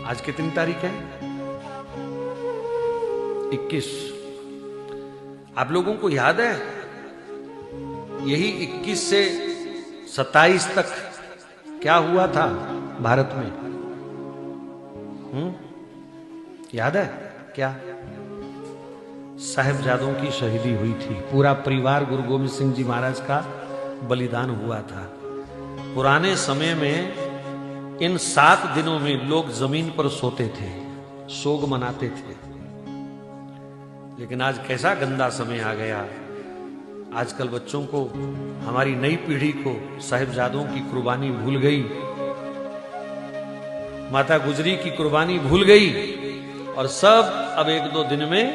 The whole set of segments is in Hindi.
आज कितनी तारीख है? 21। आप लोगों को याद है यही 21 से 27 तक क्या हुआ था भारत में? याद है क्या? साहिबजादों की शहीदी हुई थी। पूरा परिवार गुरु गोविंद सिंह जी महाराज का बलिदान हुआ था। पुराने समय में इन 7 दिनों में लोग जमीन पर सोते थे, शोक मनाते थे। लेकिन आज कैसा गंदा समय आ गया। आजकल बच्चों को, हमारी नई पीढ़ी को साहिबजादों की कुर्बानी भूल गई, माता गुजरी की कुर्बानी भूल गई और सब अब 1-2 दिन में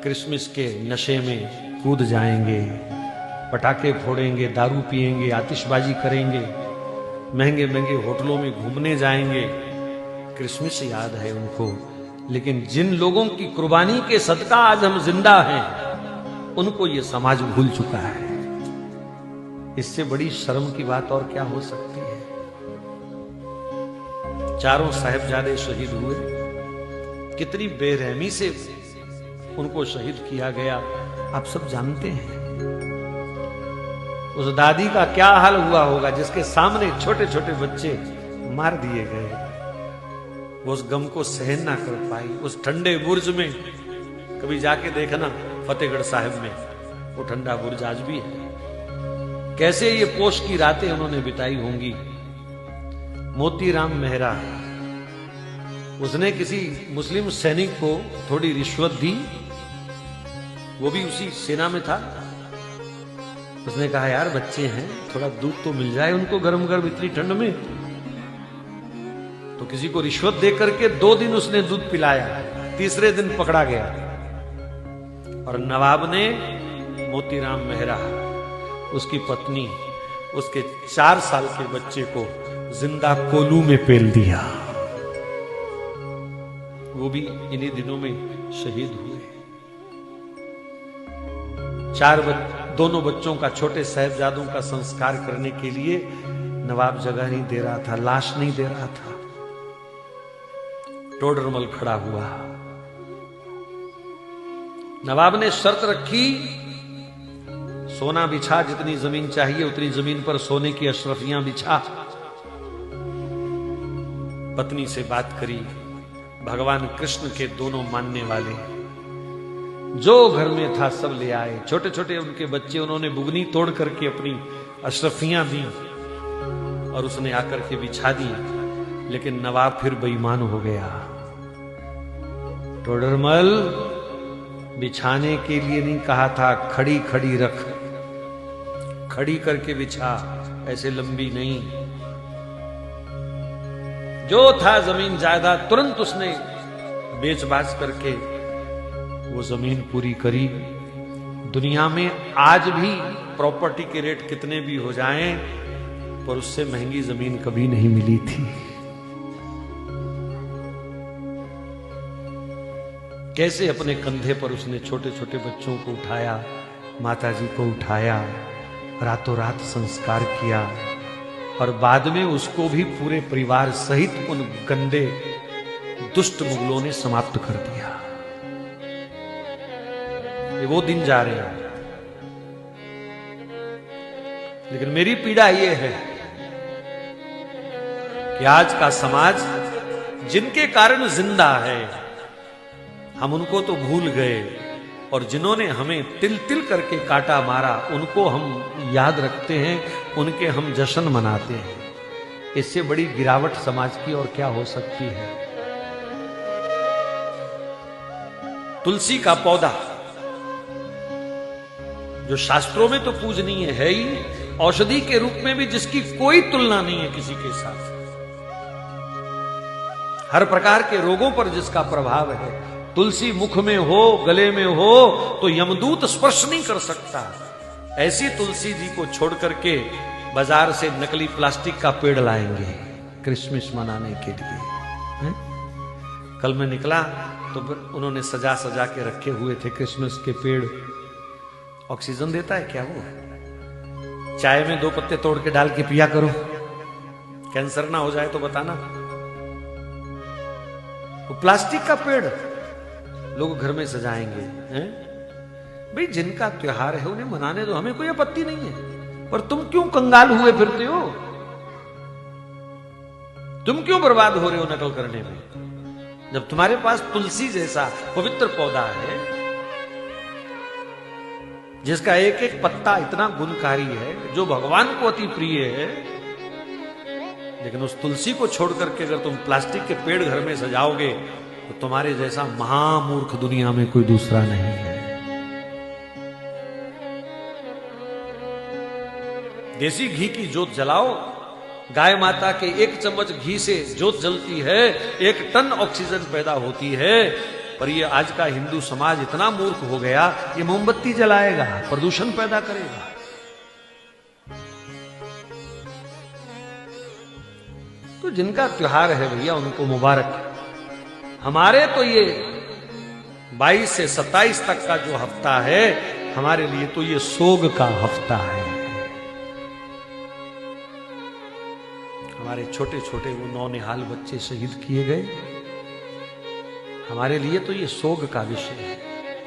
क्रिसमस के नशे में कूद जाएंगे, पटाखे फोड़ेंगे, दारू पिएंगे, आतिशबाजी करेंगे, महंगे महंगे होटलों में घूमने जाएंगे। क्रिसमस याद है उनको, लेकिन जिन लोगों की कुर्बानी के सदका आज हम जिंदा हैं, उनको ये समाज भूल चुका है। इससे बड़ी शर्म की बात और क्या हो सकती है? चारों साहिबजादे शहीद हुए, कितनी बेरहमी से उनको शहीद किया गया आप सब जानते हैं। उस दादी का क्या हाल हुआ होगा जिसके सामने छोटे छोटे बच्चे मार दिए गए। वो उस गम को सहन ना कर पाई। उस ठंडे बुर्ज में कभी जाके देखना, फतेहगढ़ साहिब में वो ठंडा बुर्ज आज भी है। कैसे ये पोष की रातें उन्होंने बिताई होंगी। मोतीराम मेहरा, उसने किसी मुस्लिम सैनिक को थोड़ी रिश्वत दी, वो भी उसी सेना में था। उसने कहा यार बच्चे हैं, थोड़ा दूध तो मिल जाए उनको गरम गरम इतनी ठंड में। तो किसी को रिश्वत दे करके 2 दिन उसने दूध पिलाया, तीसरे दिन पकड़ा गया और नवाब ने मोतीराम मेहरा, उसकी पत्नी, उसके 4 साल के बच्चे को जिंदा कोलू में पेल दिया। वो भी इन्हीं दिनों में शहीद हुए। दोनों बच्चों का, छोटे साहिबजादों का संस्कार करने के लिए नवाब जगह नहीं दे रहा था, लाश नहीं दे रहा था। टोडरमल खड़ा हुआ। नवाब ने शर्त रखी, सोना बिछा, जितनी जमीन चाहिए उतनी जमीन पर सोने की अशरफियां बिछा। पत्नी से बात करी, भगवान कृष्ण के दोनों मानने वाले जो घर में था सब ले आए। छोटे छोटे उनके बच्चे, उन्होंने बुगनी तोड़ करके अपनी अशरफियां दी और उसने आकर के बिछा दी। लेकिन नवाब फिर बेईमान हो गया। टोडरमल, बिछाने के लिए नहीं कहा था, खड़ी खड़ी रख, खड़ी करके बिछा, ऐसे लंबी नहीं। जो था जमीन जायदाद तुरंत उसने बेच बाच करके वो जमीन पूरी करी। दुनिया में आज भी प्रॉपर्टी के रेट कितने भी हो जाएं, पर उससे महंगी जमीन कभी नहीं मिली थी। कैसे अपने कंधे पर उसने छोटे छोटे बच्चों को उठाया, माताजी को उठाया, रातों रात संस्कार किया और बाद में उसको भी पूरे परिवार सहित उन गंदे दुष्ट मुगलों ने समाप्त कर दिया। ये वो दिन जा रहे हैं। लेकिन मेरी पीड़ा ये है कि आज का समाज जिनके कारण जिंदा है, हम उनको तो भूल गए, और जिन्होंने हमें तिल तिल करके काटा मारा उनको हम याद रखते हैं, उनके हम जश्न मनाते हैं। इससे बड़ी गिरावट समाज की और क्या हो सकती है। तुलसी का पौधा जो शास्त्रों में तो पूजनीय है ही, औषधि के रूप में भी जिसकी कोई तुलना नहीं है किसी के साथ, हर प्रकार के रोगों पर जिसका प्रभाव है। तुलसी मुख में हो, गले में हो तो यमदूत स्पर्श नहीं कर सकता। ऐसी तुलसी जी को छोड़ करके बाजार से नकली प्लास्टिक का पेड़ लाएंगे क्रिसमस मनाने के लिए। कल मैं निकला तो उन्होंने सजा सजा के रखे हुए थे क्रिसमस के पेड़। ऑक्सीजन देता है क्या वो? चाय में 2 पत्ते तोड़ के डाल के पिया करो, कैंसर ना हो जाए तो बताना। वो प्लास्टिक का पेड़ लोग घर में सजाएंगे हैं? भाई जिनका त्योहार है उन्हें मनाने दो, हमें कोई आपत्ति नहीं है, पर तुम क्यों कंगाल हुए फिरते हो? तुम क्यों बर्बाद हो रहे हो नकल करने में, जब तुम्हारे पास तुलसी जैसा पवित्र पौधा है जिसका एक एक पत्ता इतना गुणकारी है, जो भगवान को अति प्रिय है, लेकिन उस तुलसी को छोड़ करके अगर तुम प्लास्टिक के पेड़ घर में सजाओगे तो तुम्हारे जैसा महामूर्ख दुनिया में कोई दूसरा नहीं है। देसी घी की जोत जलाओ, गाय माता के एक चम्मच घी से जोत जलती है, 1 टन ऑक्सीजन पैदा होती है। पर ये आज का हिंदू समाज इतना मूर्ख हो गया, ये मोमबत्ती जलाएगा, प्रदूषण पैदा करेगा। तो जिनका त्योहार है भैया उनको मुबारक। हमारे तो ये 22 से 27 तक का जो हफ्ता है, हमारे लिए तो ये सोग का हफ्ता है। हमारे छोटे छोटे वो नौनिहाल बच्चे शहीद किए गए, हमारे लिए तो ये सोग का विषय है,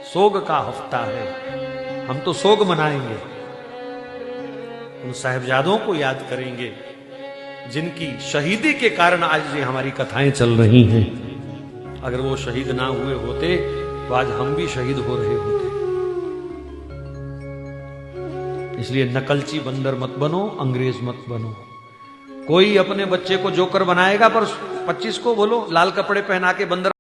सोग का हफ्ता है। हम तो सोग मनाएंगे, उन साहिबजादों को याद करेंगे जिनकी शहीदी के कारण आज ये हमारी कथाएं चल रही हैं। अगर वो शहीद ना हुए होते तो आज हम भी शहीद हो रहे होते। इसलिए नकलची बंदर मत बनो, अंग्रेज मत बनो। कोई अपने बच्चे को जोकर बनाएगा पर 25 को बोलो लाल कपड़े पहना के बंदर